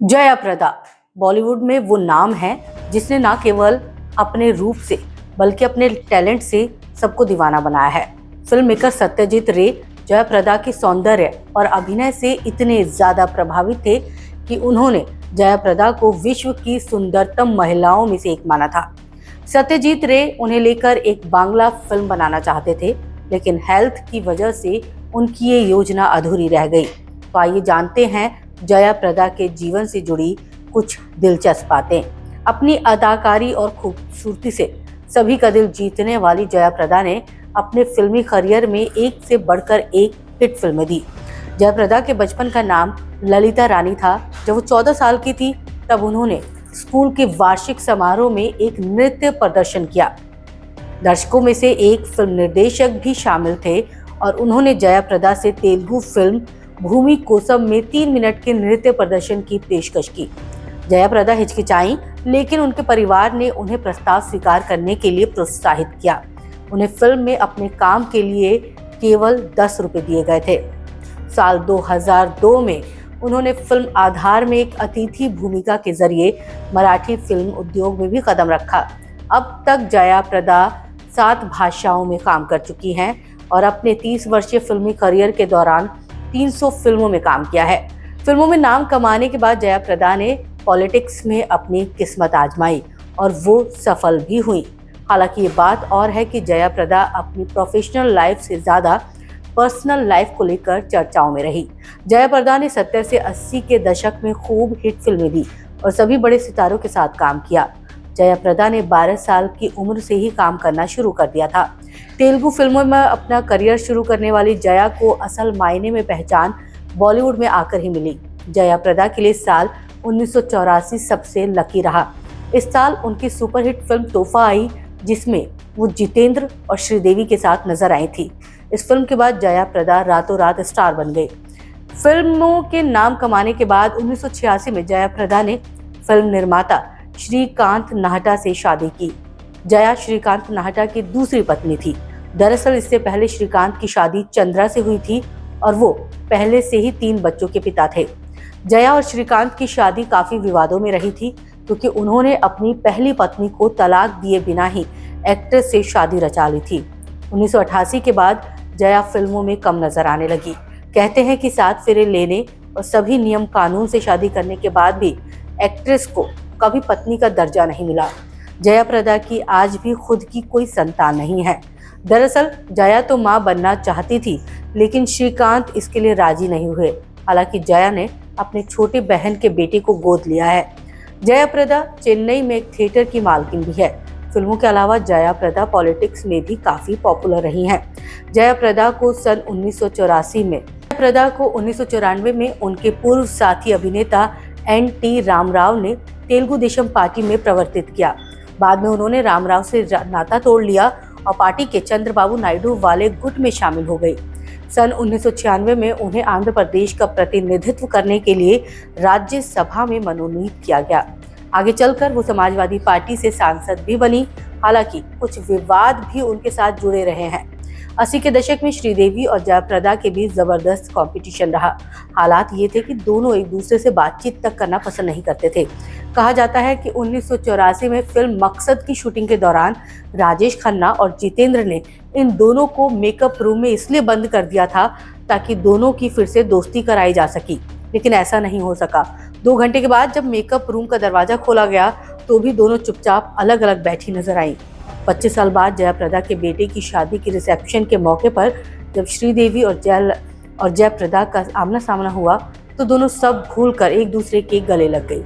जया प्रदा बॉलीवुड में वो नाम है जिसने न केवल अपने रूप से बल्कि अपने टैलेंट से सबको दीवाना बनाया है। फिल्म मेकर सत्यजीत रे जया प्रदा की सौंदर्य और अभिनय से इतने ज्यादा प्रभावित थे कि उन्होंने जया प्रदा को विश्व की सुंदरतम महिलाओं में से एक माना था। सत्यजीत रे उन्हें लेकर एक बांग्ला फिल्म बनाना चाहते थे, लेकिन हेल्थ की वजह से उनकी ये योजना अधूरी रह गई। तो आइए जानते हैं जया प्रदा के जीवन से जुड़ी कुछ दिलचस्प बातें। अपनी अदाकारी और खूबसूरती से सभी का दिल जीतने वाली जया प्रदा ने अपने फिल्मी करियर में एक से बढ़कर एक हिट फिल्में दी। जया प्रदा के बचपन का नाम ललिता रानी था। जब वो 14 साल की थी तब उन्होंने स्कूल के वार्षिक समारोह में एक नृत्य प्रदर्शन किया। दर्शकों में से एक फिल्म निर्देशक भी शामिल थे और उन्होंने जया प्रदा से तेलुगु फिल्म भूमि कोसम में 3 मिनट के नृत्य प्रदर्शन की पेशकश की। जया प्रदा हिचकिचाईं, लेकिन उनके परिवार ने उन्हें प्रस्ताव स्वीकार करने के लिए प्रोत्साहित किया। उन्हें फिल्म में अपने काम के लिए केवल 10 रुपए दिए गए थे। साल 2002 में उन्होंने फिल्म आधार में एक अतिथि भूमिका के जरिए मराठी फिल्म उद्योग में भी कदम रखा। अब तक जया प्रदा 7 भाषाओं में काम कर चुकी हैं और अपने 30 वर्षीय फिल्मी करियर के दौरान 300 फिल्मों में काम किया है। फिल्मों में नाम कमाने के बाद जया प्रदा ने पॉलिटिक्स में अपनी किस्मत आजमाई और वो सफल भी हुई। हालांकि ये बात और है कि जया प्रदा अपनी प्रोफेशनल लाइफ से ज्यादा पर्सनल लाइफ को लेकर चर्चाओं में रही। जया प्रदा ने 70 से 80 के दशक में खूब हिट फिल्में दी और सभी बड़े सितारों के साथ काम किया। जया प्रदा ने 12 साल की उम्र से ही काम करना शुरू कर दिया था। तेलुगु फिल्मों में अपना करियर शुरू करने वाली जया को असल मायने में पहचान बॉलीवुड में आकर ही मिली। जया प्रदा के लिए साल 1984 सबसे लकी रहा। इस साल उनकी सुपरहिट फिल्म तोहफा आई, जिसमें वो जितेंद्र और श्रीदेवी के साथ नजर आई थी। इस फिल्म के बाद जया प्रदा रातों रात स्टार बन गई। फिल्मों के नाम कमाने के बाद 1986 में जया प्रदा ने फिल्म निर्माता श्रीकांत नाहटा से शादी की। जया श्रीकांत नाहटा की दूसरी पत्नी थी। दरअसल इससे पहले श्रीकांत की शादी चंद्रा से हुई थी और वो पहले से ही 3 बच्चों के पिता थे। जया और श्रीकांत की शादी काफी विवादों में रही थी, क्योंकि उन्होंने अपनी पहली पत्नी को तलाक दिए बिना ही एक्ट्रेस से शादी रचा ली थी। 1988 के बाद जया फिल्मों में कम नजर आने लगी। कहते हैं कि 7 फेरे लेने और सभी नियम कानून से शादी करने के बाद भी एक्ट्रेस को कभी पत्नी का दर्जा नहीं मिला। जया प्रदा की आज भी खुद की कोई संतान नहीं है। दरअसल जया तो मां बनना चाहती थी, लेकिन श्रीकांत इसके लिए राजी नहीं हुए। हालांकि जया ने अपने छोटे बहन के बेटे को गोद लिया है। जया प्रदा चेन्नई में एक थिएटर की मालकिन भी है। फिल्मों के अलावा जया प्रदा पॉलिटिक्स में भी काफी पॉपुलर रही हैं। जया प्रदा को 1994 में उनके पूर्व साथी अभिनेता NT रामराव ने तेलुगु देशम पार्टी में प्रवर्तित किया। बाद में उन्होंने रामराव से नाता तोड़ लिया और पार्टी के चंद्रबाबू नायडू वाले गुट में शामिल हो गई। सन 1996 में उन्हें आंध्र प्रदेश का प्रतिनिधित्व करने के लिए राज्यसभा में मनोनीत किया गया। आगे चलकर वो समाजवादी पार्टी से सांसद भी बनी। हालांकि कुछ विवाद भी उनके साथ जुड़े रहे हैं। 80 के दशक में श्रीदेवी और जया प्रदा के बीच जबरदस्त कंपटीशन रहा। हालात ये थे कि दोनों एक दूसरे से बातचीत तक करना पसंद नहीं करते थे। कहा जाता है कि 1984 में फिल्म मकसद की शूटिंग के दौरान राजेश खन्ना और जितेंद्र ने इन दोनों को मेकअप रूम में इसलिए बंद कर दिया था ताकि दोनों की फिर से दोस्ती कराई जा सकी, लेकिन ऐसा नहीं हो सका। 2 घंटे के बाद जब मेकअप रूम का दरवाजा खोला गया तो भी दोनों चुपचाप अलग अलग बैठी नजर आई। 25 साल बाद जया प्रदा के बेटे की शादी की रिसेप्शन के मौके पर जब श्रीदेवी और जया प्रदा का आमना सामना हुआ तो दोनों सब भूलकर एक दूसरे के गले लग गई।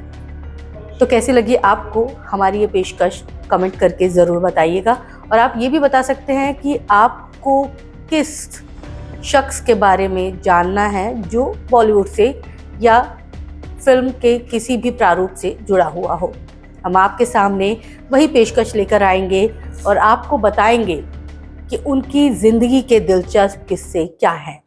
तो कैसी लगी आपको हमारी ये पेशकश? कमेंट करके ज़रूर बताइएगा। और आप ये भी बता सकते हैं कि आपको किस शख्स के बारे में जानना है जो बॉलीवुड से या फिल्म के किसी भी प्रारूप से जुड़ा हुआ हो। हम आपके सामने वही पेशकश लेकर आएंगे और आपको बताएंगे कि उनकी ज़िंदगी के दिलचस्प किस्से क्या हैं।